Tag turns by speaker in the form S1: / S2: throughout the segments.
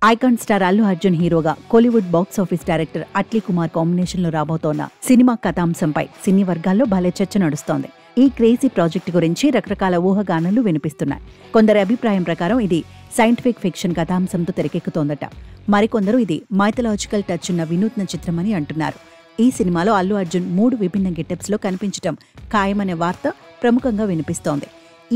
S1: Icon star Allu Arjun హీరోగా Kollywood box office director Atlee Kumar కాంబినేషన్లో రాబోతోన్న cinema కథాంశంపై సినీ వర్గాల్లో భలే చర్చ నడుస్తోంది. ఈ క్రేజీ ప్రాజెక్టు గురించి రకరకాల ఊహాగానాలు వినిపిస్తున్నాయి. కొందరి అభిప్రాయం ప్రకారం ఇది సైంటిఫిక్ ఫిక్షన్ కథాంశంతో తెరకెక్కుతోందట. మరికొందరు ఇది మైథలాజికల్ టచ్ ఉన్న వినూత్న చిత్రమని అంటున్నారు. ఈ సినిమాలో అల్లు అర్జున్ 3 విభిన్న గెటప్స్లో కనిపించడం ఖాయమనే వార్త ప్రముఖంగా వినిపిస్తోంది.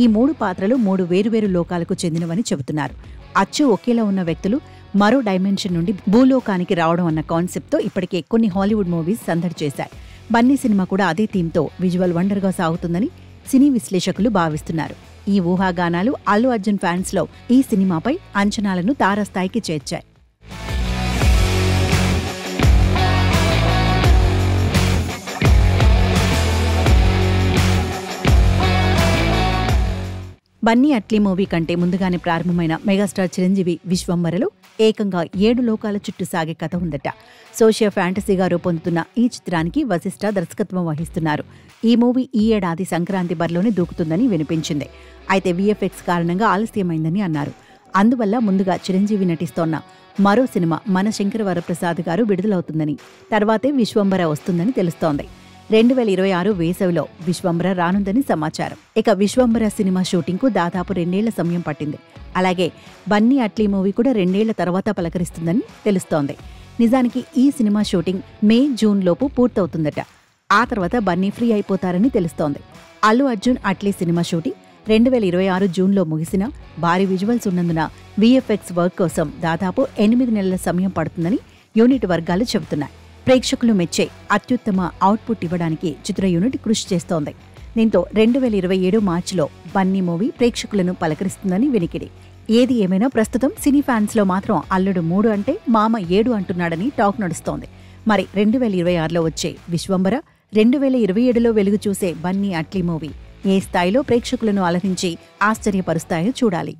S1: ఈ 3 పాత్రలు 3 వేరువేరు లోకాలకు చెందినవని చెబుతున్నారు. అచ్చు ఒకేలా ఉన్న వ్యక్తులు మరో డైమెన్షన్ నుండి భూలోకానికి రావడం అన్న కాన్సెప్ట్తో ఇప్పటికే కొన్ని హాలీవుడ్ మూవీస్ సందడి చేశాయి. బన్నీ సినిమా కూడా అదే థీమ్తో విజువల్ వండర్గా సాగుతుందని సినీ విశ్లేషకులు భావిస్తున్నారు. ఈ ఊహాగానాలు అల్లు అర్జున్ ఫ్యాన్స్లో ఈ సినిమాపై అంచనాలను తారాస్థాయికి చేర్చాయి. బన్నీ అట్లీ మూవీ కంటే ముందుగానే ప్రారంభమైన మెగాస్టార్ చిరంజీవి విశ్వంబరలో ఏకంగా 7 లోకాల చుట్టూ సాగే కథ ఉందట. సోషియో ఫ్యాంటసీగా రూపొందుతున్న ఈ చిత్రానికి వశిష్ఠ దర్శకత్వం వహిస్తున్నారు. ఈ మూవీ ఈ ఏడాది సంక్రాంతి బరిలోనే దూకుతుందని వినిపించింది. అయితే వీఎఫ్ఎక్స్ కారణంగా ఆలస్యమైందని అన్నారు. అందువల్ల ముందుగా చిరంజీవి నటిస్తోన్న మరో సినిమా మన శంకర వరప్రసాద్ గారు విడుదలవుతుందని, తర్వాతే విశ్వంబర వస్తుందని తెలుస్తోంది. 2026 వేసవిలో విశ్వంబర రానుందని సమాచారం. ఇక విశ్వంబర సినిమా షూటింగ్కు దాదాపు 2 ఏళ్ల సమయం పట్టింది. అలాగే బన్నీ అట్లీ మూవీ కూడా 2 ఏళ్ల తర్వాత పలకరిస్తుందని తెలుస్తోంది. నిజానికి ఈ సినిమా షూటింగ్ మే, జూన్ లోపు పూర్తవుతుందట. ఆ తర్వాత బన్నీ ఫ్రీ అయిపోతారని తెలుస్తోంది. అల్లు అర్జున్ అట్లీ సినిమా షూటింగ్ 2026 జూన్లో ముగిసిన భారీ విజువల్స్ ఉన్నందున వీఎఫ్ఎక్స్ వర్క్ కోసం దాదాపు 8 నెలల సమయం పడుతుందని యూనిట్ వర్గాలు చెబుతున్నాయి. ప్రేక్షకులు మెచ్చే అత్యుత్తమ అవుట్పుట్ ఇవ్వడానికి చిత్ర యూనిట్ కృషి చేస్తోంది. దీంతో 2027 మార్చిలో బన్నీ మూవీ ప్రేక్షకులను పలకరిస్తుందని వినికిడి. ఏది ఏమైనా ప్రస్తుతం సినీ ఫ్యాన్స్లో మాత్రం అల్లుడు 3 అంటే మామ 7 అంటున్నాడని టాక్ నడుస్తోంది. మరి 2026లో వచ్చే విశ్వంబర, 2027లో వెలుగు చూసే బన్నీ అట్లీ మూవీ ఏ స్థాయిలో ప్రేక్షకులను అలరించి ఆశ్చర్యపరుస్తాయో చూడాలి.